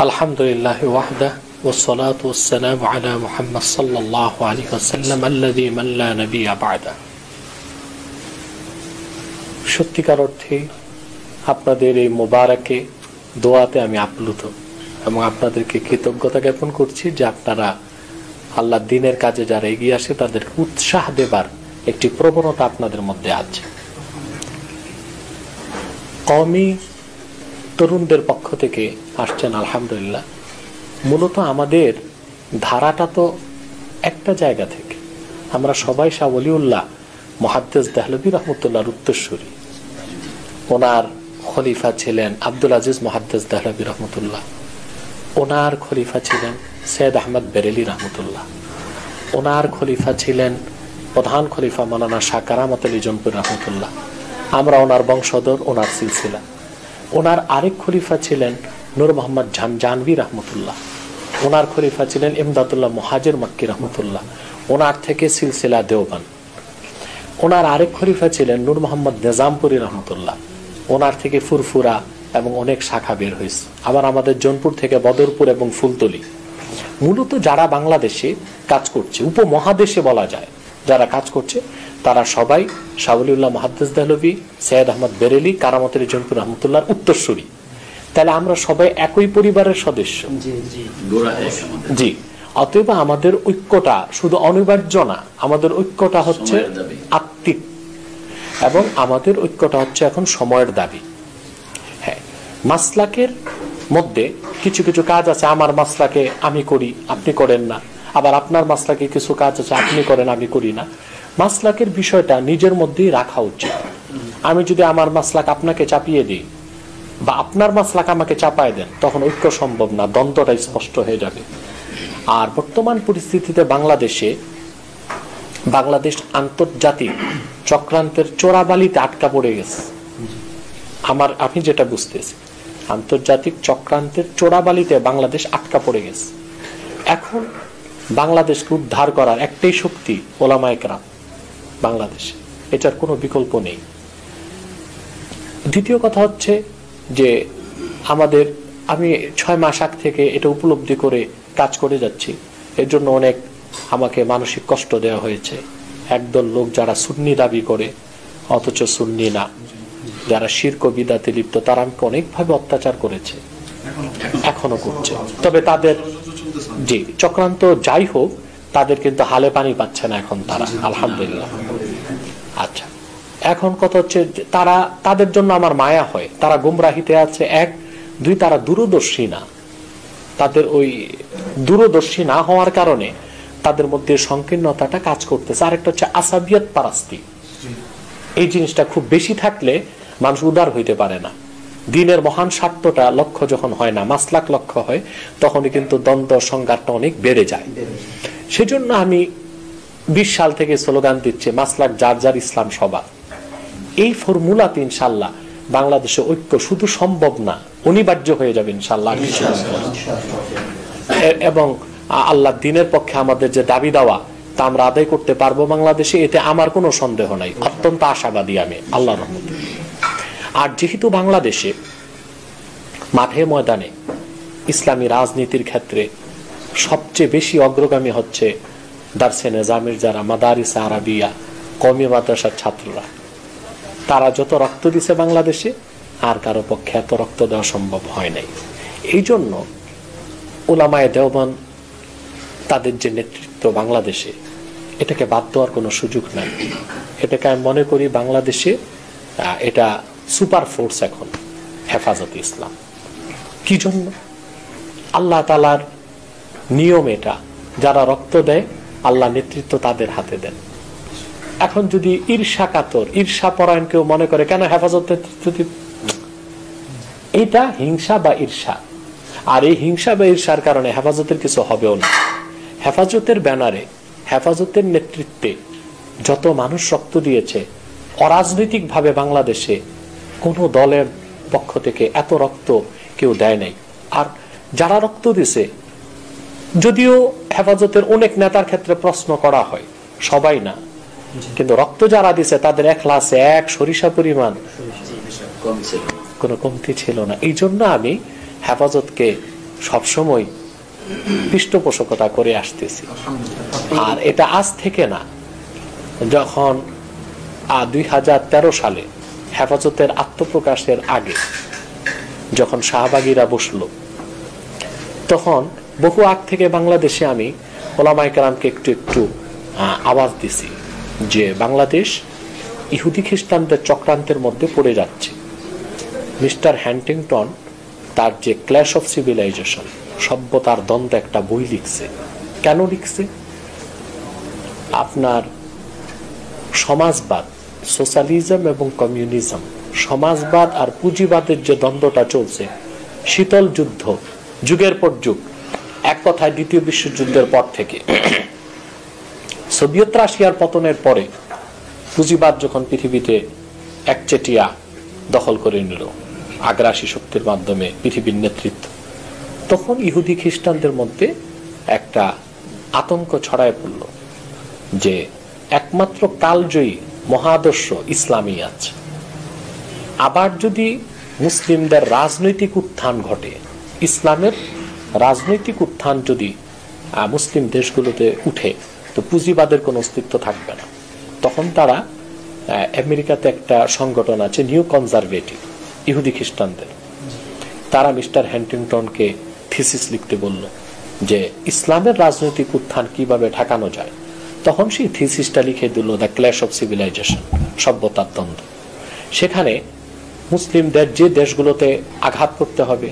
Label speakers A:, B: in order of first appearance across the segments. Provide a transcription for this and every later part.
A: আলহামদুলিল্লাহি ওয়াহদা ওয়াসসালাতু ওয়াসসালামু আলা মুহাম্মদ সাল্লাল্লাহু আলাইহি ওয়াসাল্লাম আল্লাযী মান লা নাবিয়্যা বা'দা। সত্যিকার অর্থে আপনাদের এই মোবারকে দোয়াতে আমি আপ্লুত এবং আপনাদেরকে কৃতজ্ঞতা জ্ঞাপন করছি যে আপনারা আল্লাহর দ্বীনের কাজে যারা এগিয়ে আসে তাদেরকে উৎসাহ দেবার একটি প্রবণতা আপনাদের মধ্যে আছে। কওমি তরুণদের পক্ষ থেকে আসছেন আলহামদুলিল্লাহ। মূলত আমাদের ধারাটা তো একটা জায়গা থেকে, আমরা সবাই শাহ ওলিউল্লাহ মুহাদ্দিস দেহলভী রহমতুল্লাহর উত্তরসূরি। ওনার খলিফা ছিলেন আব্দুল আজিজ মুহাদ্দিস দেহলভী রহমতুল্লাহ, ওনার খলিফা ছিলেন সৈয়দ আহমদ বেরেলি রহমতুল্লাহ, ওনার খলিফা ছিলেন প্রধান খলিফা মাওলানা শাহ কারামত আলী জনপুর রহমতুল্লাহ। আমরা ওনার বংশধর, ওনার সিলসিলা। ওনার আরেক খলিফা ছিলেন নূর মোহাম্মদ জানভী রহমতুল্লাহ, ওনার খলিফা ছিলেন ইমদাদুল্লাহ মুহাজির মক্কি রহমতুল্লাহ, ওনার থেকে সিলসিলা দেওবান। ওনার আরেক খলিফা ছিলেন নূর মোহাম্মদ নিজামপুরি রহমতুল্লাহ, ওনার থেকে ফুরফুরা এবং অনেক শাখা বের হয়েছে। আবার আমাদের জৌনপুর থেকে বদরপুর এবং ফুলতলি। মূলত যারা বাংলাদেশে কাজ করছে, উপমহাদেশে বলা যায় যারা কাজ করছে, তারা সবাই শাহ ওলিউল্লাহ মুহাদ্দিস দেহলভী, সৈয়দ আহমদ বেরেলি, কারামত আলী জনপুর রহমতুল্লাহর উত্তরসূরি। তাহলে আমরা সবাই একই পরিবারের সদস্য। জি, অতএব আমাদের ঐক্যটা শুধু অনিবার্য না, আমাদের ঐক্যটা হচ্ছে আত্মিক এবং আমাদের ঐক্যটা হচ্ছে এখন সময়ের দাবি। হ্যাঁ, মাসলাকের মধ্যে কিছু কিছু কাজ আছে, আমার মাসলাকে আমি করি, আপনি করেন না। আবার আপনার মাসলাকে কিছু কাজ আছে, আপনি করেন, আমি করি না। মাসলাকের বিষয়টা নিজের মধ্যেই রাখা উচিত। আমি যদি আমার মাসলাক আপনাকে চাপিয়ে দিই বা আপনার মাসলাক আমাকে চাপায় দেন, তখন ঐক্য সম্ভব না, দ্বন্দ্বটা স্পষ্ট হয়ে যাবে। আর বর্তমান পরিস্থিতিতে বাংলাদেশ আন্তর্জাতিক চক্রান্তের চোরাবালিতে আটকা পড়ে গেছে। আমি যেটা বুঝতেছি, আন্তর্জাতিক চক্রান্তের চোরাবালিতে বাংলাদেশ আটকা পড়ে গেছে। এখন বাংলাদেশকে উদ্ধার করার একটাই শক্তি ওলামায়ে কেরাম বাংলাদেশে, এটার কোনো বিকল্প নেই। দ্বিতীয় কথা হচ্ছে যে আমি 6 মাস আগ থেকে এটা উপলব্ধি করে কাজ করে যাচ্ছি। এর জন্য অনেক আমাকে মানসিক কষ্ট দেওয়া হয়েছে। একদল লোক যারা সুন্নি দাবি করে অথচ সুন্নি না, যারা শিরক ও বিদআতে লিপ্ত, তারা আমাকে অনেকভাবে অত্যাচার করেছে, এখনো করছে। তবে তাদের জি চক্রান্ত যাই হোক, তাদের কিন্তু হালে পানি পাচ্ছে না এখন তারা, আলহামদুলিল্লাহ। আচ্ছা, এখন কথা হচ্ছে তাদের জন্য আমার মায়া হয়। তারা গুমরাহিতে আছে, 1, 2 তারা দূরদর্শী না। তাদের ওই দূরদর্শী না হওয়ার কারণে তাদের মধ্যে সংকীর্ণতাটা কাজ করতেছে। আরেকটা হচ্ছে আসাবিয়াত পারাস্তি। এই জিনিসটা খুব বেশি থাকলে মানুষ উদার হইতে পারে না। দিনের মহান স্বার্থটা লক্ষ্য যখন হয় না, মাসলাক লক্ষ্য হয়, তখনই কিন্তু দ্বন্দ্ব সংঘাতটা অনেক বেড়ে যায়। সেজন্য আমি 20 সাল থেকে স্লোগান দিচ্ছি, মাসলাক যার যার, ইসলাম সবার। এই ফর্মুলাতে ইনশাআল্লাহ বাংলাদেশে ঐক্য শুধু সম্ভব না, অনিবার্য হয়ে যাবে ইনশাআল্লাহ। এবং আল্লাহ দ্বীনের পক্ষে আমাদের যে দাবি দেওয়া, তা আমরা আদায় করতে পারবো বাংলাদেশে, এতে আমার কোনো সন্দেহ নাই। অত্যন্ত আশাবাদী আমি আল্লাহর রহমতে। আর যেহেতু বাংলাদেশে মাঠে ময়দানে ইসলামী রাজনীতির ক্ষেত্রে সবচেয়ে বেশি অগ্রগামী হচ্ছে দারসে নিজামের যারা মাদারিস আরাবিয়া, কওমি মাদ্রাসার ছাত্ররা, তারা যত রক্ত দিছে বাংলাদেশে, আর কারো পক্ষে এত রক্ত দেওয়া সম্ভব হয় নাই। এই জন্য উলামায়ে দেওবন্দ তাদের যে নেতৃত্ব বাংলাদেশে, এটাকে বাদ দেওয়ার কোনো সুযোগ নাই। এটাকে আমি মনে করি বাংলাদেশে এটা সুপার ফোর্স এখন হেফাজতে ইসলাম। কি জন্য? আল্লাহ তাআলার নিয়ম এটা, যারা রক্ত দেয় আল্লাহ নেতৃত্ব তাদের হাতে দেন। এখন যদি ঈর্ষা পরায়ণ কেউ মনে করে কেন হেফাজত নেতৃত্ব, এটা হিংসা বা ঈর্ষা। আর এই হিংসা বা ঈর্ষার কারণে হেফাজতের কিছু হবেও না। হেফাজতের ব্যানারে, হেফাজতের নেতৃত্বে যত মানুষ রক্ত দিয়েছে, অরাজনৈতিক ভাবে বাংলাদেশে কোনো দলের পক্ষ থেকে এত রক্ত কেউ দেয় নাই। আর যারা রক্ত দিছে, যদিও হেফাজতের অনেক নেতার ক্ষেত্রে প্রশ্ন করা হয়, সবাই না, কিন্তু রক্ত যারা দিছে তাদের এখলাসে 1 সরিষা পরিমাণ কোনো কমতি ছিল না। এই জন্য আমি হেফাজতকে সবসময় পৃষ্ঠপোষকতা করে আসতেছি। আর এটা আজ থেকে না, যখন 2013 সালে হেফাজতের আত্মপ্রকাশের আগে যখন শাহবাগীরা বসলো, তখন বহু আগ থেকে বাংলাদেশে আমি ওলামায়ে কেরামকে একটু একটু আওয়াজ দিছি যে বাংলাদেশ ইহুদি খ্রিস্টানদের চক্রান্তের মধ্যে পড়ে যাচ্ছে। মিস্টার হ্যান্টিংটন তার যে ক্ল্যাশ অফ সিভিলাইজেশন, সভ্যতার দ্বন্দ্ব, একটা বই লিখছে। কেন লিখছে? আপনার সমাজবাদ, সোশ্যালিজম এবং কমিউনিজম, সমাজবাদ আর পুঁজিবাদের যে দ্বন্দ্বটা চলছে, শীতল যুদ্ধ, যুগের পর যুগ, এক কথায় দ্বিতীয় বিশ্বযুদ্ধের পর থেকে সোভিয়েত রাশিয়ার পতনের পরে পুঁজিবাদ যখন পৃথিবীতে একচেটিয়া দখল করে নিল আগ্রাসী শক্তির মাধ্যমে পৃথিবীর নেতৃত্ব, তখন ইহুদি খ্রিস্টানদের মধ্যে একটা আতঙ্ক ছড়ায় পড়ল যে একমাত্র কালজয়ী মহাদর্শ ইসলামই আছে। আবার যদি মুসলিমদের রাজনৈতিক উত্থান ঘটে, ইসলামের রাজনৈতিক উত্থান যদি মুসলিম দেশগুলোতে উঠে, তো পুঁজিবাদের কোনো অস্তিত্ব থাকবে না। তখন তারা আমেরিকাতে একটা সংগঠন আছে নিউ কনজারভেটিভ, ইহুদি খ্রিস্টানদের, তারা মিস্টার হ্যান্টিংটনকে থিসিস লিখতে বলল যে ইসলামের রাজনৈতিক উত্থান কিভাবে ঠেকানো যায়। তখন সেই থিসিসটা লিখে দিল দ্য ক্ল্যাশ অফ সিভিলাইজেশন, সভ্যতার দ্বন্দ্ব। সেখানে মুসলিমদের যে দেশগুলোতে আঘাত করতে হবে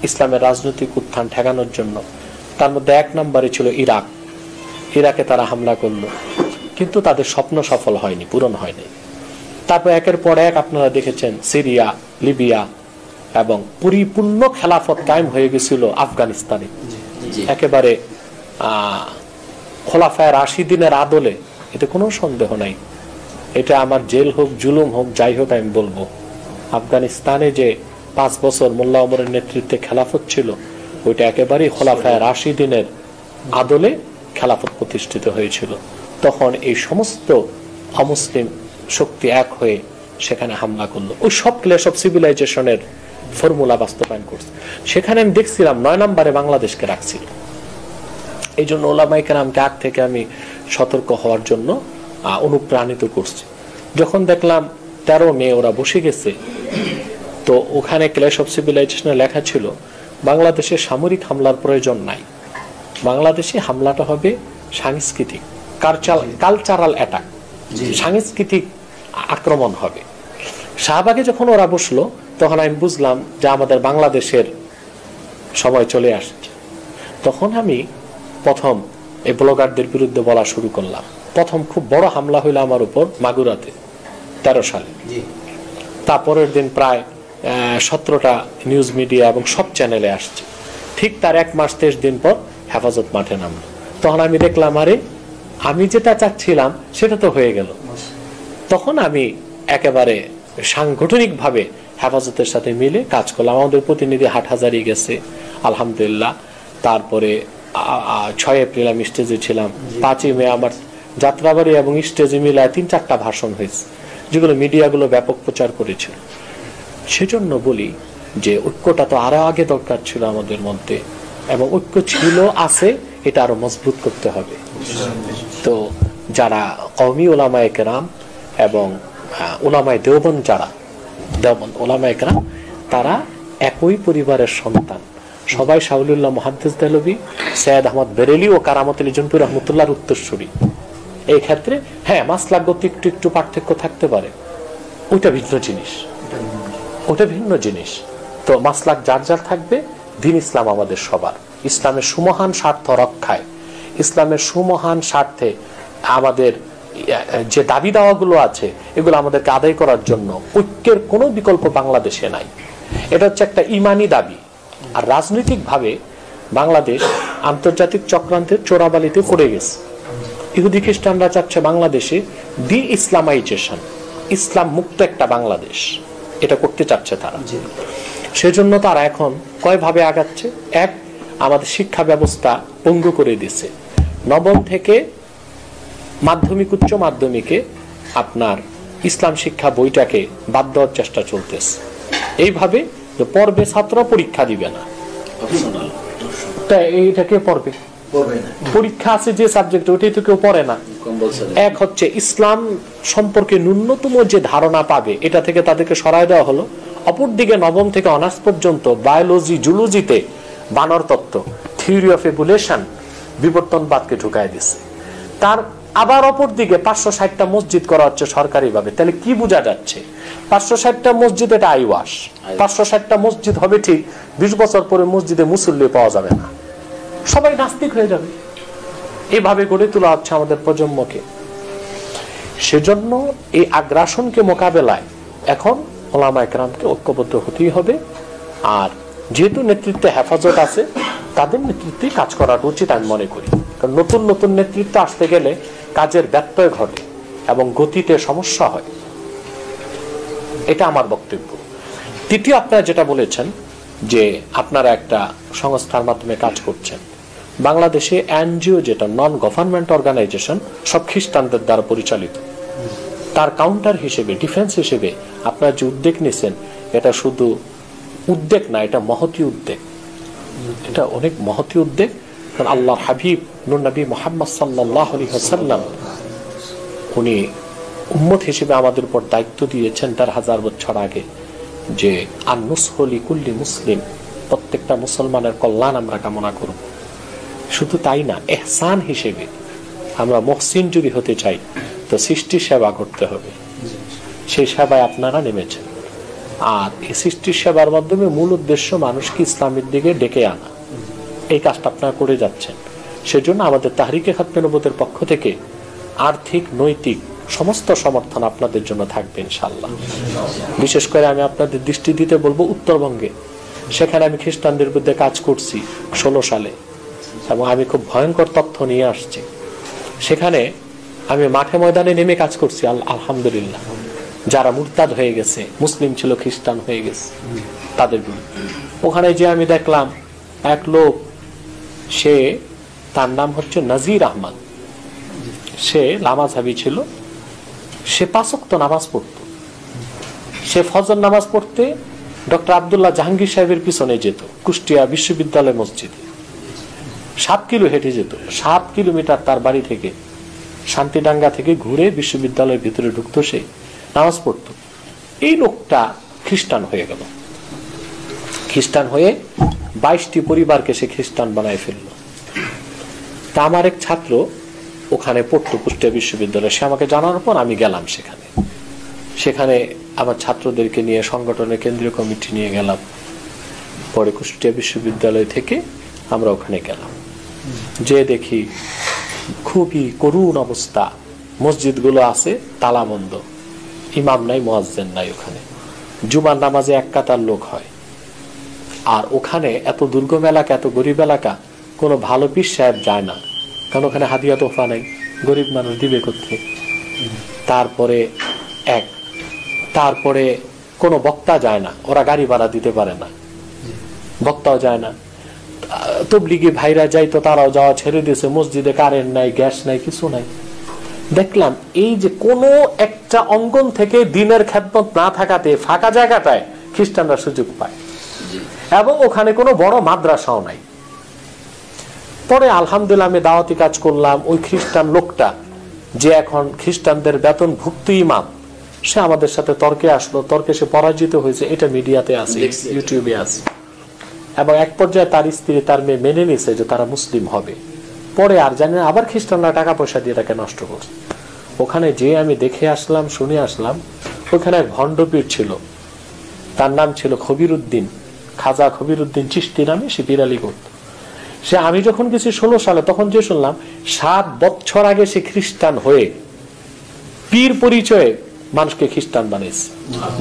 A: ইসলামের রাজনৈতিক উত্থান ঠেকানোর জন্য, তার মধ্যে 1 নম্বরে ছিল ইরাক। ইরাকে তারা হামলা করলো, কিন্তু তাদের স্বপ্ন সফল হয়নি, পূরণ হয়নি। তারপর একের পর এক আপনারা দেখেছেন সিরিয়া, লিবিয়া এবং পরিপূর্ণ খেলাফত কায়েম হয়ে গেছিল আফগানিস্তানে, একেবারে খোলাফায়ে রাশিদিনের আদলে। এতে কোনো সন্দেহ নাই, এটা আমার জেল হোক, জুলুম হোক, যাই হোক, আমি বলবো আফগানিস্তানে যে 5 বছর মোল্লা ওমরের নেতৃত্বে খেলাফত ছিল, ওইটা একেবারেই খোলাফায়ে রাশিদিনের আদলে খেলাফত প্রতিষ্ঠিত হয়েছিল। তখন এই সমস্ত অমুসলিম শক্তি এক হয়ে সেখানে হামলা করলো, ওই সব ক্ল্যাশ অফ সিভিলাইজেশনের ফর্মুলা বাস্তবায়ন করছে। সেখানে আমি দেখছিলাম 9 নম্বরে বাংলাদেশকে রাখছিল। এই জন্য ওলামায়ে কেরামকে আগ থেকে আমি সতর্ক হওয়ার জন্য অনুপ্রাণিত করছি। যখন দেখলাম 13 মে ওরা বসে গেছে, তো ওখানে ক্ল্যাশ অফ সিভিলাইজেশনে লেখা ছিল বাংলাদেশে সামরিক হামলার প্রয়োজন নাই, বাংলাদেশে হামলাটা হবে সাংস্কৃতিক, কালচারাল অ্যাটাক, সাংস্কৃতিক আক্রমণ হবে। শাহবাগে যখন ওরা বসলো, তখন আমি বুঝলাম যে আমাদের বাংলাদেশের সময় চলে আসছে। তখন আমি প্রথম এই ব্লগারদের বিরুদ্ধে বলা শুরু করলাম। প্রথম খুব বড় হামলা হইল আমার উপর মাগুরাতে 13 সালে। তারপরের দিন প্রায় 17টা নিউজ মিডিয়া এবং সব চ্যানেলে আসছে। ঠিক তার 1 মাস 23 দিন পর হেফাজত মাঠে নামলো। তখন আমি দেখলাম, আরে আমি যেটা চাচ্ছিলাম সেটা তো হয়ে গেল। তখন আমি একেবারে সাংগঠনিকভাবে হেফাজতের সাথে মিলে কাজ করলাম। আমাদের প্রতিনিধি হাটহাজারি গেছে আলহামদুলিল্লাহ। তারপরে 6 এপ্রিল আমি স্টেজে ছিলাম। 5ই মে আমার যাত্রাবাড়ি এবং স্টেজে মিলায় 3-4টা ভাষণ হয়েছে, যেগুলো মিডিয়াগুলো ব্যাপক প্রচার করেছিল। সেজন্য বলি যে ঐক্যটা তো আরো আগে দরকার ছিল আমাদের মধ্যে, এবং ঐক্য ছিল, আছে, এটা আরো মজবুত করতে হবে। তো যারা কওমি ওলামায়ে কেরাম এবং ওলামায়ে দেওবন্দ, যারা দেওবন্দ ওলামায়ে কেরাম, তারা একই পরিবারের সন্তান। সবাই শাহুলিল্লাহ মুহাদ্দিস দেহলভী, সৈয়দ আহমদ বেরেলি ও কারামত আলী জুনপুরি রহমতুল্লাহর উত্তরসূরি। এই ক্ষেত্রে হ্যাঁ মাসলাগত একটু পার্থক্য থাকতে পারে, ওইটা ভিন্ন জিনিস, ওটা ভিন্ন জিনিস। তো মাসলাক যার যার থাকবে, দ্বীন ইসলাম আমাদের সবার। ইসলামের সুমহান স্বার্থ রক্ষায়, ইসলামের সুমহান স্বার্থে আমাদের যে দাবি দাওয়াগুলো আছে, এগুলো আমাদেরকে আদায় করার জন্য ঐক্যের কোনো বিকল্প বাংলাদেশে নাই। এটা হচ্ছে একটা ইমানি দাবি। আর রাজনৈতিকভাবে বাংলাদেশ আন্তর্জাতিক চক্রান্তের চোরাবালিতে পড়ে গেছে। ইহুদি খ্রিস্টানরা চাচ্ছে বাংলাদেশে ডি ইসলামাইজেশন, ইসলাম মুক্ত একটা বাংলাদেশ, এটা করতে চাচ্ছে তারা। সেজন্য তারা এখন কয়ভাবে আগাচ্ছে। এক, আমাদের শিক্ষা ব্যবস্থা পঙ্গু করে দিচ্ছে। 9ম থেকে মাধ্যমিক, উচ্চ মাধ্যমিকে আপনার ইসলাম শিক্ষা বইটাকে বাদ দেওয়ার চেষ্টা চলতেছে। এইভাবে পর্বে ছাত্র পরীক্ষা দিবে না, তাই এইটাকে পড়বে, পরীক্ষা আছে যে সাবজেক্ট ওইটাই তো কেউ পড়ে না। এক হচ্ছে ইসলাম সম্পর্কে ন্যূনতম যে ধারণা পাবে এটা থেকে তাদেরকে সরায় দেওয়া হলো। অপরদিকে নবম থেকে অনার্স পর্যন্ত বায়োলজি, জুলজিতে বানর তত্ত্ব, থিওরি অফ এভুলেশন, বিবর্তনবাদকে ঢুকায় দিচ্ছে। তার আবার অপর দিকে 560টা মসজিদ করা হচ্ছে সরকারি ভাবে। তাহলে কি বোঝা যাচ্ছে? 560টা মসজিদ এটা আইওয়াস। 560টা মসজিদ হবে ঠিক, 20 বছর পরে মসজিদে মুসল্লি পাওয়া যাবে না, সবাই নাস্তিক হয়ে যাবে। এইভাবে গড়ে তোলা হচ্ছে আমাদের প্রজন্মকে। সেজন্য এই আগ্রাসনকে মোকাবেলায় এখন ওলামায়ে কেরামকে ঐক্যবদ্ধ হতেই হবে। আর যেহেতু নেতৃত্বে হেফাজত আছে, তাদের নেতৃত্বে কাজ করাটা উচিত আমি মনে করি। কারণ নতুন নতুন নেতৃত্ব আসতে গেলে কাজের ব্যত্যয় ঘটে এবং গতিতে সমস্যা হয়। এটা আমার বক্তব্য। তৃতীয়, আপনারা যেটা বলেছেন যে আপনারা একটা সংস্থার মাধ্যমে কাজ করছেন। বাংলাদেশে এনজিও যেটা নন গভর্নমেন্ট অর্গানাইজেশন, সব খ্রিস্টানদের দ্বারা পরিচালিত। তার কাউন্টার হিসেবে, ডিফেন্স হিসেবে আপনারা যে উদ্যোগ নিয়েছেন, এটা শুধু উদ্যোগ না, এটা মহতী উদ্যোগ। এটা অনেক মহতী উদ্যোগ। কারণ আল্লাহর হাবিব নূর নবী মুহাম্মদ সাল্লাল্লাহু আলাইহি ওয়াসাল্লাম উনি উম্মত হিসেবে আমাদের উপর দায়িত্ব দিয়েছেন তার 1000 বছর আগে, যে আন-নুসহু লিকুল্লি মুসলিম, প্রত্যেকটা মুসলমানের কল্যাণ আমরা কামনা করব। শুধু তাই না, ইহসান হিসেবে আমরা মুহসিন যদি হতে চাই তো সৃষ্টির সেবা করতে হবে। সেই সেবায় আপনারা নেমেছেন। আর এই সৃষ্টির সেবার মাধ্যমে মূল উদ্দেশ্য মানুষকে ইসলামের দিকে ডেকে আনা। এই কাজটা আপনারা করে যাচ্ছেন। সেজন্য আমাদের তাহরিকে খাতমে নবুয়তের পক্ষ থেকে আর্থিক, নৈতিক সমস্ত সমর্থন আপনাদের জন্য থাকবে ইনশাআল্লাহ। বিশেষ করে আমি আপনাদের দৃষ্টি দিতে বলবো উত্তরবঙ্গে। সেখানে আমি খ্রিস্টানদের বিরুদ্ধে কাজ করছি 16 সালে, এবং আমি খুব ভয়ঙ্কর তথ্য নিয়ে আসছি। সেখানে আমি মাঠে ময়দানে নেমে কাজ করছি আলহামদুলিল্লাহ। যারা মুরতাদ হয়ে গেছে, মুসলিম ছিল খ্রিস্টান হয়ে গেছে, তাদের বিরুদ্ধে ওখানে যে আমি দেখলাম এক লোক, সে তার নাম হচ্ছে নাজির আহমদ, সে নামাজহাবি ছিল। সে 5 ওয়াক্ত নামাজ পড়ত। সে ফজর নামাজ পড়তে ডক্টর আব্দুল্লাহ জাহাঙ্গীর সাহেবের পিছনে যেত, কুষ্টিয়া বিশ্ববিদ্যালয় মসজিদে 7 কিলো হেঁটে যেত। 7 কিলোমিটার তার বাড়ি থেকে, শান্তিডাঙ্গা থেকে ঘুরে বিশ্ববিদ্যালয়ের ভিতরে ঢুকতো, সে নামাজ পড়তো। এই লোকটা খ্রিস্টান হয়ে গেল। খ্রিস্টান হয়ে 22টি পরিবারকে সে খ্রিস্টান বানায় ফেললো। তা আমার এক ছাত্র ওখানে পড়তো কুষ্টিয়া বিশ্ববিদ্যালয়ে, সে আমাকে জানানোর পর আমি গেলাম সেখানে। সেখানে আমার ছাত্রদেরকে নিয়ে সংগঠনের কেন্দ্রীয় কমিটি নিয়ে গেলাম। পরে কুষ্টিয়া বিশ্ববিদ্যালয় থেকে আমরা ওখানে গেলাম, যে দেখি খুবই করুণ অবস্থা। মসজিদগুলো আছে তালা বন্ধ, ইমাম নাই, মুয়াজ্জিন নাই। ওখানে জুমার নামাজে 1 কাতার লোক হয়। আর ওখানে এত দুর্গম এলাকা, এত গরিব এলাকা, কোনো ভালো পীর সাহেব যায় না, কারণ ওখানে হাদিয়া তোফা নাই, গরিব মানুষ দিবে কোথেকে। তারপরে কোনো বক্তা যায় না, ওরা গাড়ি ভাড়া দিতে পারে না, বক্তাও যায় না। তবলিগি ভাইরা যাই তো তারাও যাওয়া ছেড়ে দিয়েছে। মসজিদে কারেন্ট নাই, গ্যাস নাই, কিছু নাই। দেখলাম এই যে কোনো একটা অঙ্গন থেকে দিনের খেদমত না থাকাতে ফাঁকা জায়গাটায় খ্রিস্টানরা সুযোগ পায়, এবং ওখানে কোনো বড় মাদ্রাসাও নাই। পরে আলহামদুলিল্লাহ আমি দাওয়াতি কাজ করলাম। ওই খ্রিস্টান লোকটা, যে এখন খ্রিস্টানদের বেতনভুক্ত ইমাম, সে আমাদের সাথে তর্কে আসলো। তর্কে সে পরাজিত হয়েছে, এটা মিডিয়াতে আছে, ইউটিউবে আছে। এবং এক পর্যায়ে তার স্ত্রী, তার মেয়ে মেনে নিছে যে তারা মুসলিম হবে। পরে আর জানি না আবার খ্রিস্টানরা টাকা পয়সা দিয়ে তাকে নষ্ট করছে। ওখানে যে আমি দেখে আসলাম, শুনে আসলাম, ওখানে এক ভণ্ডপীর ছিল, তার নাম ছিল খবিরউদ্দিন, খাজা খবিরউদ্দিন চিশতি নামে। সে বিড়ালি করত। সে আমি যখন গেছি 16 সালে, তখন যে শুনলাম 7 বছর আগে সে খ্রিস্টান হয়ে পীর পরিচয়ে মানুষকে খ্রিস্টান বানিয়েছে।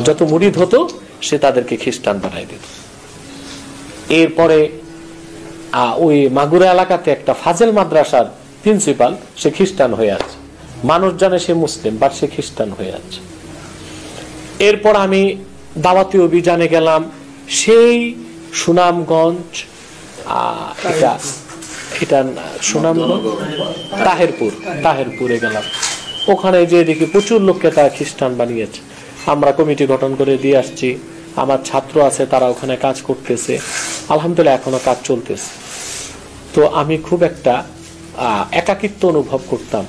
A: যত মুরিদ হতো সে তাদেরকে খ্রিস্টান বানাই দিত। এরপরে ওই মাগুরা এলাকাতে একটা ফাজেল মাদ্রাসার প্রিন্সিপাল, সে খ্রিস্টান হয়ে আছে। মানুষ জানে সে মুসলিম, বাট সে খ্রিস্টান হয়ে আছে। এরপর আমি দাওয়াতি অভিযানে গেলাম, সেই সুনামগঞ্জ, এটা সুনামগঞ্জ তাহেরপুরে গেলাম। ওখানে যে দেখি প্রচুর লোককে তারা খ্রিস্টান বানিয়েছে। আমরা কমিটি গঠন করে দিয়ে আসছি। আমার ছাত্র আছে, তারা ওখানে কাজ করতেছে। আলহামদুলিল্লাহ এখনো কাজ চলতেছে। তো আমি খুব একটা একাকিত্ব অনুভব করতাম।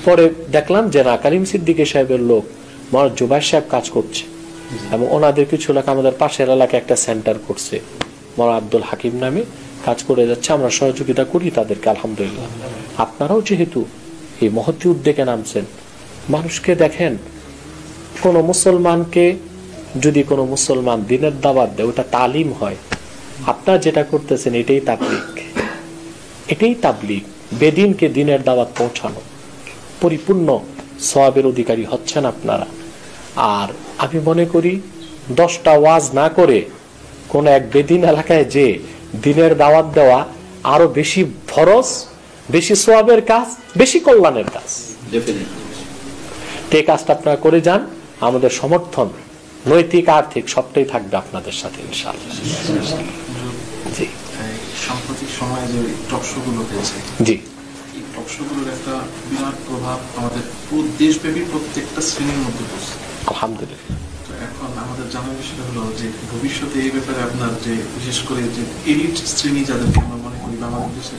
A: পরে দেখলাম যে না, কারিম সিদ্দিকী সাহেবের লোক মহারাজ জুবাইর সাহেব কাজ করছে এবং ওনাদের কিছু লোক আমাদের পাশের এলাকায় একটা সেন্টার করছে, মৌলানা আব্দুল হাকিম নামে কাজ করে যাচ্ছে। আমরা সহযোগিতা করি তাদেরকে আলহামদুলিল্লাহ। আপনারাও যেহেতু এই মহতী উদ্যোগে নামছেন, মানুষকে দেখেন, কোন মুসলমানকে যদি কোনো মুসলমান দিনের দাওয়াত দেয়, ওটা তালিম হয়। আপনারা যেটা করতেছেন এটাই তাবলীগ, এটাই তাবলীগ। বেদিনকে দিনের দাওয়াত পৌঁছানো, পরিপূর্ণ সওয়াবের অধিকারী হচ্ছেন আপনারা। আর আমি মনে করি 10টা ওয়াজ না করে কোন এক বেদিন এলাকায় যে দিনের দাওয়াত দেওয়া আরো বেশি ফরজ, বেশি সওয়াবের কাজ, বেশি কল্যাণের কাজ। এই কাজটা আপনারা করে যান। আমাদের সমর্থন, নৈতিক আর্থিক সবটাই থাকবে আপনাদের সাথে ইনশাআল্লাহ। জি,
B: সাম্প্রতিক সময়ে যে টকশোগুলো হয়েছে,
A: জি,
B: এই টকশোগুলোর একটা বিরাট প্রভাব আমাদের পুরো দেশব্যাপী প্রত্যেকটা শ্রেণীর মধ্যে পড়ছে
A: আলহামদুলিল্লাহ।
B: তো এখন আমাদের জানার বিষয় হলো যে ভবিষ্যতে এই ব্যাপারে আপনার যে বিশেষ করে যে এলিট শ্রেণী যাদেরকে আমরা মনে করি বা আমাদের দেশে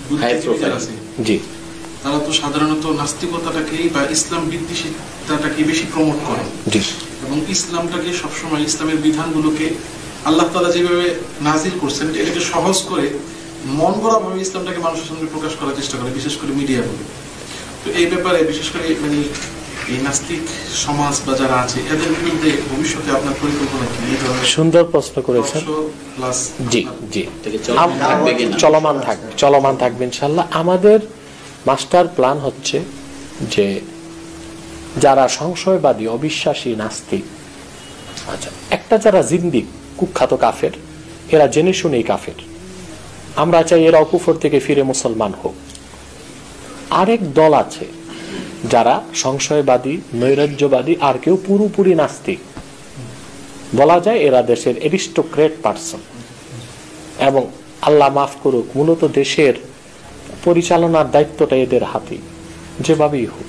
B: বুদ্ধিজীবী যারা আছে,
A: জি,
B: তারা তো সাধারণত নাস্তিকতাটাকেই বা ইসলাম বিদ্বেষিতাটাকে বেশি প্রমোট করে এবং ইসলামটাকে সবসময়, ইসলামের বিধানগুলোকে আল্লাহ তাআলা যেভাবে নাজিল করছেন এটাকে সহজ করে মন গড়া ভাবে ইসলামটাকে মানুষের সামনে প্রকাশ করার চেষ্টা করে, বিশেষ করে মিডিয়া বলে। তো এই ব্যাপারে বিশেষ করে মানে এই নাস্তিক সমাজ বা যারা আছে এদের বিরুদ্ধে ভবিষ্যতে আপনার পরিকল্পনা কি?
A: সুন্দর প্রশ্ন করেছেন। জি জি, চলমান থাকবে ইনশাআল্লাহ। আমাদের মাস্টার প্ল্যান হচ্ছে যে যারা সংশয়বাদী, অবিশ্বাসী, নাস্তিক, আচ্ছা, একটা যারা জিন্দিক, কুখ্যাত কাফের, এরা জেনে শুনেই কাফের, আমরা চাই এরা কুফর থেকে ফিরে মুসলমান হোক। আরেক দল আছে যারা সংশয়বাদী, নৈরাজ্যবাদী, আর কেউ পুরোপুরি নাস্তিক, বলা যায় এরা দেশের এরিস্টোক্রেট পার্সন এবং আল্লাহ মাফ করুক, মূলত দেশের পরিচালনার দায়িত্বটা এদের হাতে, যেভাবেই হোক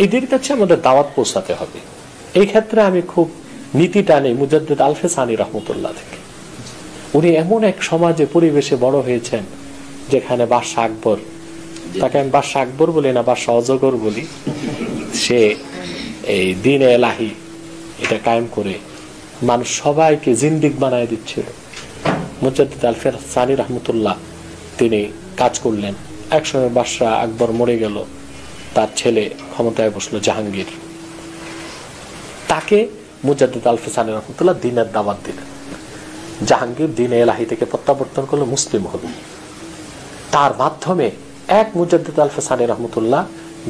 A: এদের কাছে আমাদের দাওয়াত পৌঁছাতে হবে। এই ক্ষেত্রে আমি খুব নীতি টানি মুজাদ্দিদ আলফে সানি রহমতুল্লাহ থেকে। উনি এমন এক সমাজে পরিবেশে বড় হয়েছেন যেখানে বাদশাহ আকবর, তাকে আমি বাদশাহ আকবর বলি না, বাদশাহ অজগর বলি, সে এই দ্বীনে এলাহি এটা কায়েম করে মানুষ সবাইকে জিন্দিক বানায় দিচ্ছিল। মুজাদ্দিদ আলফে সানি রহমতুল্লাহ তিনি কাজ করলেন। একসময় বাদশাহ আকবর মরে গেল, তার ছেলে ক্ষমতায় বসলো জাহাঙ্গীর। তাকে মুজাদ্দিদ আলফে সানি রহমতুল্লাহ দ্বীনের দাওয়াত দিলেন। জাহাঙ্গীর দ্বীনে এলাহি থেকে প্রত্যাবর্তন করলো, মুসলিম হল। তার মাধ্যমে এক মুজাদ্দিদ আলফে সানি রহমতুল্লাহ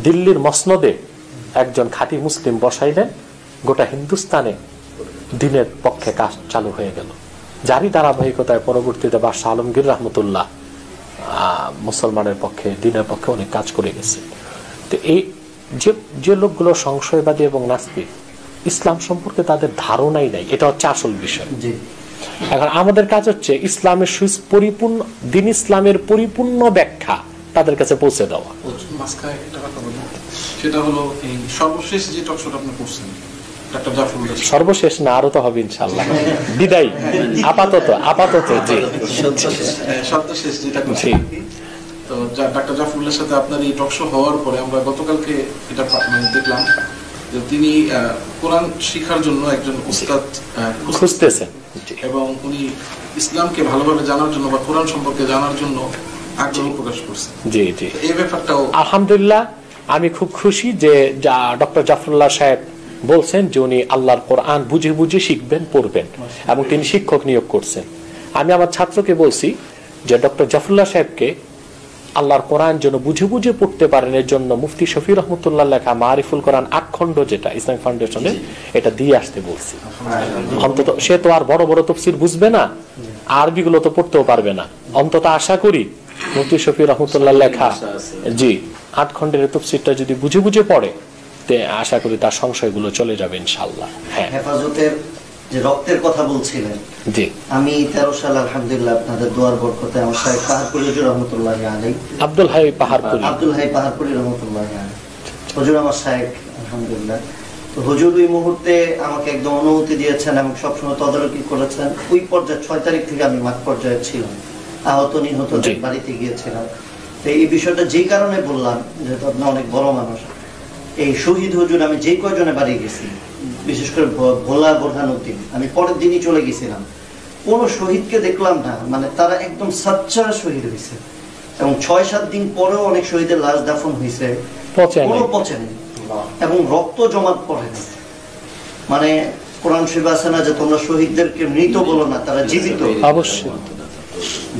A: দিল্লির মসনদে একজন খাঁটি মুসলিম বসাইলেন। গোটা হিন্দুস্তানে দ্বীনের পক্ষে কাজ চালু হয়ে গেল, যারই ধারাবাহিকতায় পরবর্তীতে বাদশাহ আলমগীর রহমতুল্লাহ মুসলমানের পক্ষে, দ্বীনের পক্ষে অনেক কাজ করে গেছে। তো এই যে লোকগুলো সংশয়বাদী এবং নাস্তিক, ইসলাম সম্পর্কে তাদের ধারণাই নাই, এটা হচ্ছে আসল বিষয়। এখন আমাদের কাজ হচ্ছে ইসলামের পরিপূর্ণ, দিন ইসলামের পরিপূর্ণ ব্যাখ্যা তাদের কাছে পৌঁছে দেওয়া।
B: সেটা হলো এই সর্বশেষ যে টকশোটা আপনি করছেন,
A: সর্বশেষ না, আরো তো হবে ইনশাআল্লাহ। বিদায় আপাতত জি,
B: সর্বশেষ যেটা করছেন। তো ডাক্তার জাফরুল্লাহর সাথে আপনার এই টকশো হওয়ার পরে আমরা গতকালকে এটা দেখলাম যে তিনি কোরআন শিক্ষার জন্য একজন উস্তাদ
A: খুঁজতেছেন
B: এবং উনি ইসলামকে ভালোভাবে জানার জন্য বা কোরআন সম্পর্কে জানার জন্য আগ্রহ প্রকাশ করছেন। জি জি, এই ব্যাপারটাও
A: আলহামদুলিল্লাহ আমি খুব খুশি যে ডক্টর জাফরুল্লাহ সাহেব বলছেন যে উনি আল্লাহর কোরআন বুঝে বুঝে শিখবেন, পড়বেন এবং তিনি শিক্ষক নিয়োগ করছেন। আমি আমার ছাত্রকে বলছি যে ডক্টর জাফরুল্লাহ সাহেবকে আল্লাহর কোরআন যেন বুঝে বুঝে পড়তে পারেন, এর জন্য মুফতি শফি রহমতুল্লাহ লেখা মারিফুল কোরআন 8 খণ্ড, যেটা ইসলামিক ফাউন্ডেশনে, এটা দিয়ে আসতে বলছি। অন্তত সে তো আর বড় বড় তাফসীর বুঝবে না, আরবি গুলো তো পড়তেও পারবে না, অন্তত আশা করি মুফতি শফি রহমতুল্লাহ লেখা 8 খণ্ডের তাফসীরটা যদি বুঝে বুঝে পড়ে, তে আশা করি তার সংশয়গুলো চলে যাবে ইনশাআল্লাহ। হ্যাঁ,
C: হেফাজতের যে রক্তের কথা বলছিলেন,
A: জি,
C: আমি 13 সাল আলহামদুলিল্লাহ আপনাদের দোয়ার বরকতে আমার শাইখ পাহাড়পুরি রহমতুল্লাহি আলাইহি,
A: আব্দুল হাই পাহাড়পুরি
C: রহমতুল্লাহি আলাইহি, হুজুর আমার শাইখ আলহামদুলিল্লাহ, তো হুজুর ওই মুহূর্তে আমাকে একদম অনুমতি দিয়েছেন এবং সবসময় তদারকি করেছেন। ওই পর্যায়ে 6 তারিখ থেকে আমি মাঠ পর্যায়ে ছিলাম, আহত নিহতদের বাড়িতে গিয়েছিলাম। তো এই বিষয়টা যেই কারণে বললাম, যেহেতু আপনি অনেক বড় মানুষ, এই শহীদ হুজুর আমি যে কয়জনে বাড়ি গেছি, বিশেষ করে ভোলা বোরহানুদ্দিন, আমি পরের দিনই চলে গেছিলাম, কোন শহীদকে দেখলাম না, মানে তারা একদম সাচ্চা শহীদ হয়েছে। এবং 6-7 দিন পরেও অনেক শহীদের লাশ দাফন হয়েছে, কোনো পচেনি এবং রক্ত জমাট পড়েনি। মানে কোরআন শরীফে আছে না যে তোমরা শহীদদেরকে মৃত বলো না, তারা জীবিত।
A: অবশ্যই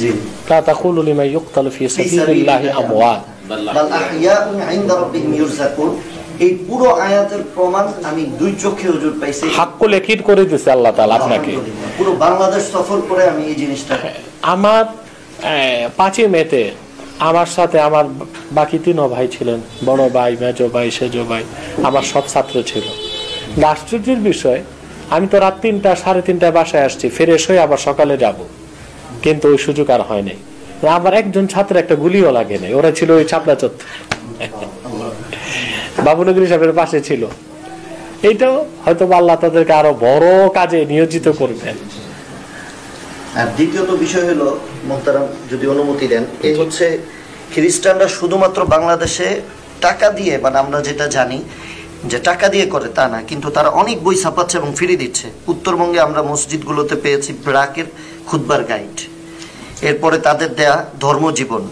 C: জি,
A: লা তাকুলু লিমান ইউকতালু ফি সাবিলিল্লাহি আমওয়াত
C: বাল আহইয়াউন ইনদা রাব্বিহিম ইউরযাকুন। এই পুরো আয়াতের প্রমাণ আমি 2 চোখে হুজুর পাইছি,
A: হাক্কু লিখিত করে দিয়েছে আল্লাহ তাআলা আপনাকে।
C: পুরো বাংলাদেশ সফর করে আমি এই জিনিসটা,
A: আমার 5 মেতে আমার সাথে আমার বাকি 3 ভাই ছিলেন, বড় ভাই, মেজো ভাই, সেজো ভাই, আমার সব ছাত্র ছিল। আশ্চর্যের বিষয়, আমি তো রাত 3টা 3:30টায় বাসায় আসছি, ফ্রেশ হয়ে আবার সকালে যাব, কিন্তু ওই সুযোগ আর হয় নাই। আমার একজন ছাত্র একটা গুলিও লাগে নাই, ওরা ছিল ওই ছাপড়া চত্বর, বাবুনগরী সাহেবের পাশে ছিল। এইটাও হয়তো আল্লাহ তাদেরকে আরো বড় কাজে নিয়োজিত করবেন।
C: আর দ্বিতীয়ত বিষয় হলো, মোহতারাম যদি অনুমতি দেন, এই হচ্ছে খ্রিস্টানরা শুধুমাত্র বাংলাদেশে টাকা দিয়ে, মানে আমরা যেটা জানি যে টাকা দিয়ে করে তা না, কিন্তু তারা অনেক বই ছাপাচ্ছে এবং ফিরিয়ে দিচ্ছে। উত্তরবঙ্গে আমরা মসজিদগুলোতে পেয়েছি ব্রাকের খুতবার গাইড, এরপরে তাদের দেয়া ধর্মজীবন,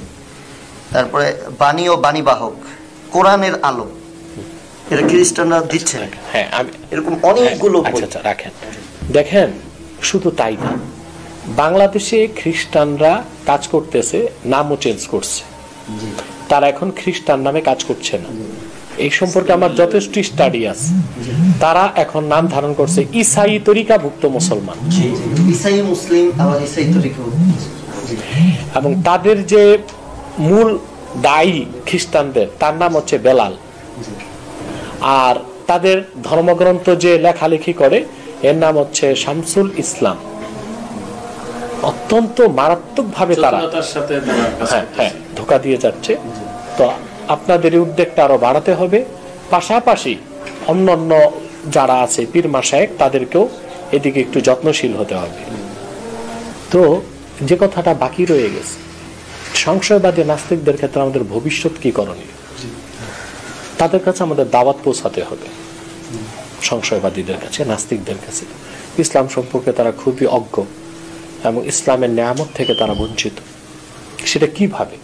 C: তারপরে বাণী ও বাণীবাহক, কোরআনের আলো, এটা খ্রিস্টানরা দিচ্ছে।
A: হ্যাঁ,
C: এরকম অনেকগুলো।
A: আচ্ছা রাখেন, দেখেন, শুধু তাই না, বাংলাদেশে খ্রিস্টানরা কাজ করতেছে, নামও চেঞ্জ করছে, তারা এখন খ্রিস্টান নামে কাজ করছে না। এই সম্পর্কে আমার যথেষ্ট স্টাডি আছে। তারা এখন নাম ধারণ করছে ইসাই তরিকাভুক্ত মুসলমান,
C: ইসাই মুসলিম, আবার ইসাই তরিকা।
A: এবং তাদের যে মূল দায়ী খ্রিস্টানদের, তার নাম হচ্ছে বেলাল। আর তাদের ধর্মগ্রন্থ যে লেখালেখি করে, এর নাম হচ্ছে শামসুল ইসলাম। অত্যন্ত মারাত্মক ভাবে তারা ধোঁকা দিয়ে যাচ্ছে। তো আপনাদের এই উদ্যোগটা আরো বাড়াতে হবে, পাশাপাশি অন্যান্য যারা আছে পীর মাশায়েখ, তাদেরকেও এদিকে একটু যত্নশীল হতে হবে। তো যে কথাটা বাকি রয়ে গেছে, সংশয়বাদী নাস্তিকদের ক্ষেত্রে আমাদের ভবিষ্যৎ কি করণীয়, তাদের কাছে আমাদের দাওয়াত পৌঁছাতে হবে। সংশয়বাদীদের কাছে, নাস্তিকদের কাছে ইসলাম সম্পর্কে তারা খুবই অজ্ঞ এবং ইসলামের নিয়ামত থেকে তারা বঞ্চিত। সেটা কিভাবে?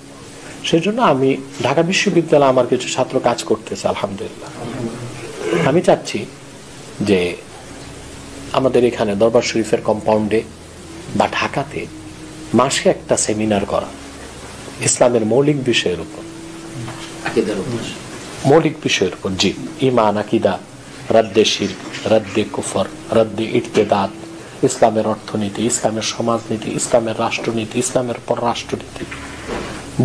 A: সেজন্য আমি ঢাকা বিশ্ববিদ্যালয়ে আমার কিছু ছাত্র কাজ করতেছে, আলহামদুলিল্লাহ। আমি চাচ্ছি যে আমাদের এখানে দরবার শরীফের কম্পাউন্ডে বা ঢাকাতে মাসে একটা সেমিনার করা, ইসলামের মৌলিক বিষয়ের উপর, মৌলিক বিষয়ের উপর। জি, ঈমান, আকীদা, রাদ্দে শিরক, রাদ্দে কুফর, রাদ্দে ইরতিদাদ, ইসলামের অর্থনীতি, ইসলামের সমাজনীতি, ইসলামের রাষ্ট্রনীতি, ইসলামের পররাষ্ট্রনীতি,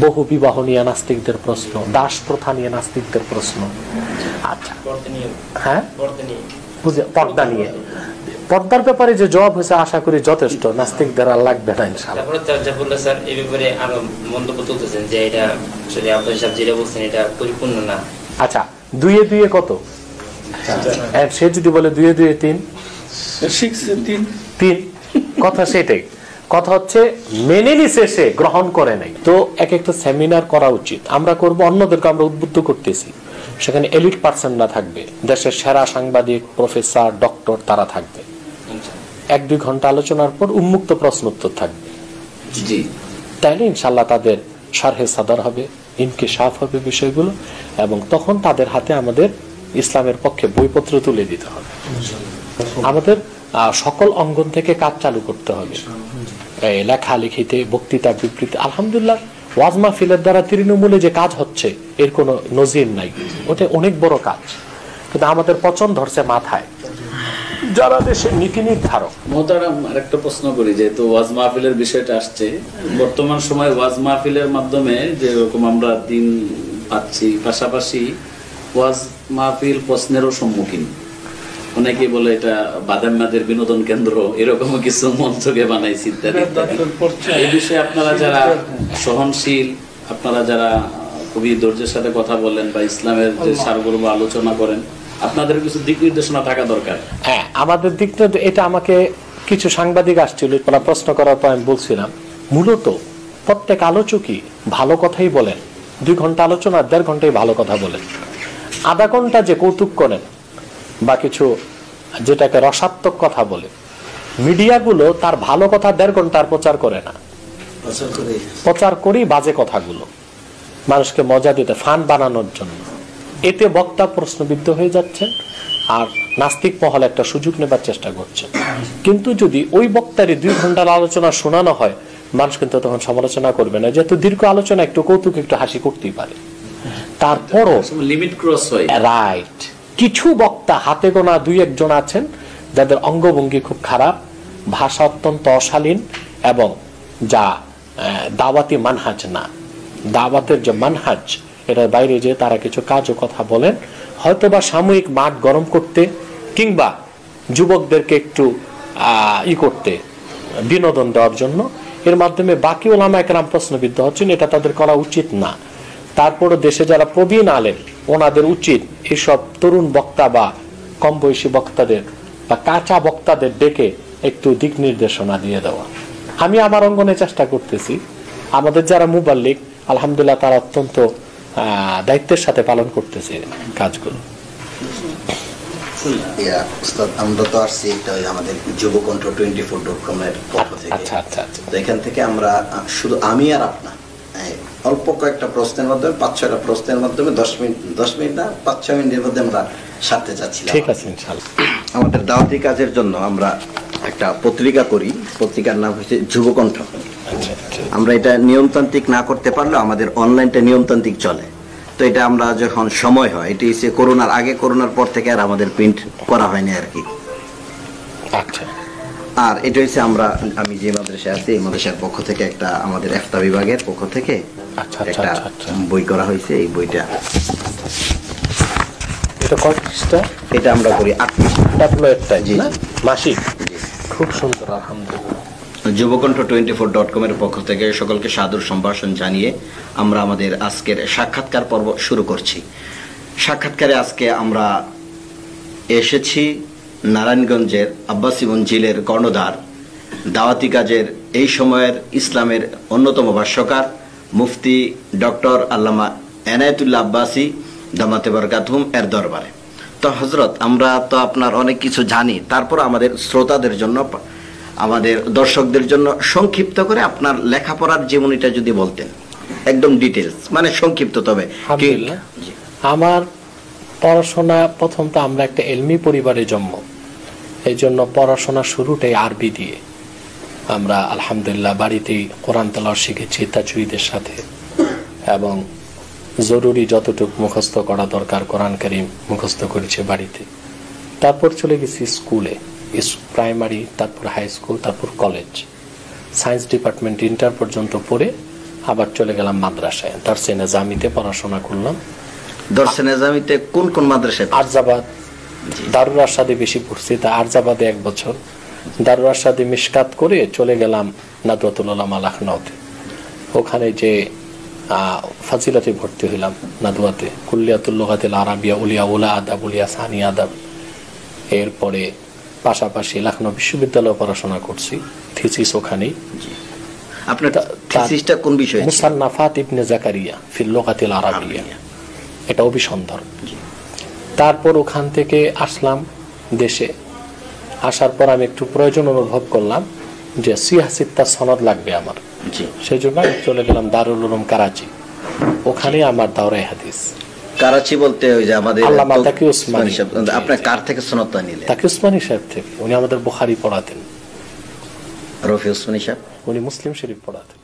A: বহু বিবাহ নিয়ে নাস্তিকদের প্রশ্ন, দাস প্রথা নিয়ে নাস্তিকদের প্রশ্ন। আচ্ছা, হ্যাঁ, পর্দা নিয়ে, পর্দার ব্যাপারে যে জবাব হয়েছে আশা করি যথেষ্ট, নাস্তিকদের আর লাগবে না ইনশাআল্লাহ।
D: স্যার এই ব্যাপারে আরো মন্তব্য তুলতেছেন যে এটা আসলে আব্দুল সাহেব যেটা বলছেন এটা পরিপূর্ণ না।
A: আচ্ছা, 2 এ 2 কত? সে যদি বলে 2 এ 2 3, 3 কথা, সেটাই কথা হচ্ছে মেনে নিছে, সে গ্রহণ করে নাই। তো এক একটা সেমিনার করা উচিত, আমরা করব, অন্যদেরকে আমরা উদ্বুদ্ধ করতেছি। সেখানে এলিট পার্সনরা থাকবে, দেশের সেরা সাংবাদিক, প্রফেসর, ডক্টর, তারা থাকবে। 1-2 ঘন্টা আলোচনার পর উন্মুক্ত প্রশ্ন উত্তর থাকবে। তাইলে ইনশাল্লাহ তাদের শারহে সাদর হবে, ইনকিশাফ হবে বিষয়গুলো, এবং তখন তাদের হাতে আমাদের ইসলামের পক্ষে বইপত্র তুলে দিতে হবে। আমাদের সকল অঙ্গন থেকে কাজ চালু করতে হবে, লেখালেখিতে, বক্তৃতা, বিবৃতি। আলহামদুলিল্লাহ, ওয়াজ মাহফিলের দ্বারা তৃণমূলে যে কাজ হচ্ছে এর কোনো নজির নাই, ওটা অনেক বড় কাজ, কিন্তু আমাদের পছন্দ ধরছে মাথায় যারা দেশের নীতি নির্ধারক।
E: মোহতারাম, আরেকটা প্রশ্ন করি, যেহেতু ওয়াজ মাহফিলের বিষয়টা আসছে, বর্তমান সময়ে ওয়াজ মাহফিলের মাধ্যমে যেরকম আমরা দিন পাচ্ছি, পাশাপাশি ওয়াজ মাহফিল প্রশ্নেরও সম্মুখীন। অনেকে বলে এটা বাদাম্মাদের বিনোদন কেন্দ্র, এরকমও কিছু মঞ্চকে বানাইছি। এই বিষয়ে আপনারা যারা সহনশীল, আপনারা যারা খুবই ধৈর্যের সাথে কথা বলেন বা ইসলামের যে সারগর্ভ আলোচনা করেন, আপনাদের কিছু দিক নির্দেশনা থাকা দরকার।
A: হ্যাঁ, আমাদের দিকটা এটা আমাকে কিছু সাংবাদিক আসছিল, ওরা প্রশ্ন করার পর আমি বলছিলাম মূলত প্রত্যেক আলোচকই ভালো কথাই বলেন। 2 ঘন্টা আলোচনা 1.5 ঘন্টায় ভালো কথা বলেন, আধা ঘন্টা যে কৌতুক করেন বা কিছু যেটাকে রসাত্মক কথা বলে, মিডিয়াগুলো তার ভালো কথা 1.5 ঘন্টার প্রচার করে না, প্রচার করি বাজে কথাগুলো মানুষকে মজা দিতে, ফান বানানোর জন্য। এতে বক্তা প্রশ্নবিদ্ধ হয়ে যাচ্ছেন আর নাস্তিক মহল একটা সুযোগ নেবার চেষ্টা করছে। কিন্তু যদি ওই বক্তারই 2 ঘন্টার আলোচনা শোনানো হয়, মানুষ কিন্তু তখন সমালোচনা করবে না, যেহেতু দীর্ঘ আলোচনা একটু কৌতুক একটু হাসি করতেই পারে। তারপরও
E: লিমিট ক্রস হয়।
A: রাইট, কিছু বক্তা হাতে গোনা 2-1 জন আছেন যাদের অঙ্গভঙ্গি খুব খারাপ, ভাষা অত্যন্ত অশালীন এবং যা দাওয়াতি মানহাজ না, দাওয়াতের যে মানহাজ এটার বাইরে যে তারা কিছু কাজ ও কথা বলেন, হয়তোবা সাময়িক মাঠ গরম করতে কিংবা যুবকদেরকে একটু করতে, বিনোদন দেওয়ার জন্য। এর মাধ্যমে বাকি ওলামা একরাম প্রশ্নবিদ্ধ হচ্ছেন, এটা তাদের করা উচিত না। তারপরে দেশে যারা প্রবীণ আলেম ওনাদের উচিত এইসব তরুণ বক্তা বা কম বয়সী বক্তাদের বা কাঁচা বক্তাদের ডেকে একটু দিক নির্দেশনা দিয়ে দেওয়া। আমি আমার অঙ্গনে চেষ্টা করতেছি, আমাদের যারা মুবাল্লিগ আলহামদুলিল্লাহ তারা অত্যন্ত দায়িত্বের সাথে পালন করতেছে কাজগুলো।
F: আমরা তো আসছি আমাদের যুবকণ্ঠ 24.com এর পক্ষ থেকে। তো এখান থেকে আমরা শুধু আমি আর আপনার অল্প কয়েকটা প্রশ্নের মাধ্যমে 5-6টা প্রশ্নের মাধ্যমে 10 মিনিট না 5-6 মিনিটের মধ্যে আমরা সারতে চাচ্ছিলাম।
A: ঠিক আছে ইনশাআল্লাহ।
F: আমাদের দাওয়াতি কাজের জন্য আমরা একটা পত্রিকা করি, পত্রিকার নাম হচ্ছে যুবকণ্ঠ। আমরা এটা নিয়মতান্ত্রিক না করতে পারলেও আমাদের অনলাইনটা নিয়মতান্ত্রিক চলে। তো এটা আমরা যখন সময় হয়, এটি হচ্ছে করোনার আগে, করোনার পর থেকে আর আমাদের প্রিন্ট করা হয়নি আর কি।
A: আচ্ছা,
F: আর এটা হচ্ছে আমি যে মাদ্রাসায় আছি এই মাদ্রাসার পক্ষ থেকে একটা, আমাদের ইফতা বিভাগের পক্ষ থেকে একটা বই করা হয়েছে। এই বইটা
A: এটা কয় পৃষ্ঠা?
F: এটা আমরা করি 8 পৃষ্ঠা। জি,
A: মাসিক। খুব সুন্দর, আলহামদুলিল্লাহ।
F: যুবকণ্ঠ 24.com এর পক্ষ থেকে সকলকে সাদর সম্ভাষণ জানিয়ে আমরা আমাদের আজকের সাক্ষাৎকার পর্ব শুরু করছি। সাক্ষাৎকারে আজকে আমরা এসেছি নারায়ণগঞ্জের আব্বাসী মঞ্জিলের কর্ণধার, দাওয়াতি কাজের এই সময়ের ইসলামের অন্যতম ভাষ্যকার মুফতি ডক্টর আল্লামা এনায়েতুল্লাহ আব্বাসী দামাতে বরকাতুহুম এর দরবারে। তো হযরত, আমরা তো আপনার অনেক কিছু জানি, তারপর আমাদের শ্রোতাদের জন্য, আমাদের দর্শকদের জন্য সংক্ষিপ্ত করে আপনার লেখাপড়ার জীবনীটা যদি বলতেন, একদম ডিটেইলস, মানে সংক্ষিপ্ত। তবে
A: আমার পড়াশোনা, প্রথম তো আমরা একটা এলমি পরিবারে জন্ম, এই জন্য পড়াশোনা শুরুটাই আরবি দিয়ে। আমরা আলহামদুলিল্লাহ বাড়িতেই কোরআন তেলাওয়াত শিখেছি তাজউইদের সাথে, এবং জরুরি যতটুকু মুখস্থ করা দরকার কোরআন কারীম মুখস্থ করেছি বাড়িতে। তারপর চলে গেছি স্কুলে, প্রাইমারি, তারপর হাই স্কুল, তারপর কলেজ, সায়েন্স ডিপার্টমেন্ট ইন্টার পর্যন্ত পড়ে আবার চলে গেলাম মাদ্রাসায়, দারসে নিজামিতে পড়াশোনা করলাম।
F: দারসে নিজামিতে কোন কোন মাদ্রাসায়?
A: আরজাবাদ, দারুল আরশাদে বেশি পড়ছি, তা আরজাবাদে 1 বছর, দারুল আরশাদে মিশকাত করে চলে গেলাম নাদওয়াতুল উলামা লখনউতে। ওখানে যে ফাজিলাতে ভর্তি হইলাম নাদওয়াতে, কুল্লিয়াতুল লুগাতিল আরাবিয়া, উলিয়া উলা আদাব, উলিয়া সানি আদাব। এরপরে পাশাপাশি লখনউ বিশ্ববিদ্যালয়ে পড়াশোনা করছি, থিসিস ওখানেই।
F: আপনার থিসিসটা কোন বিষয়ে?
A: মুসান্নাফাত ইবনে জাকারিয়া ফিল লুগাতিল আরাবিয়া, এটা অভিসন্ধর্ম। তারপর ওখান থেকে আসলাম দেশে। আসার পর আমি একটু প্রয়োজন অনুভব করলাম যে সিয়াসিত্তা সনদ লাগবে আমার, সেই জন্য আমি চলে গেলাম দারুল উলুম করাচি। ওখানে আমার দাওরায়ে হাদিস।
F: করাচি বলতে ওই যে আমাদের
A: আল্লামা তাকি উসমানী।
F: আপনি কার থেকে সনদটা নিলেন?
A: তাকি উসমানী সাহেব থেকে। উনি আমাদের বুখারী পড়াতেন।
F: রফি উসমানী সাহেব,
A: উনি মুসলিম শরীফ পড়াতেন।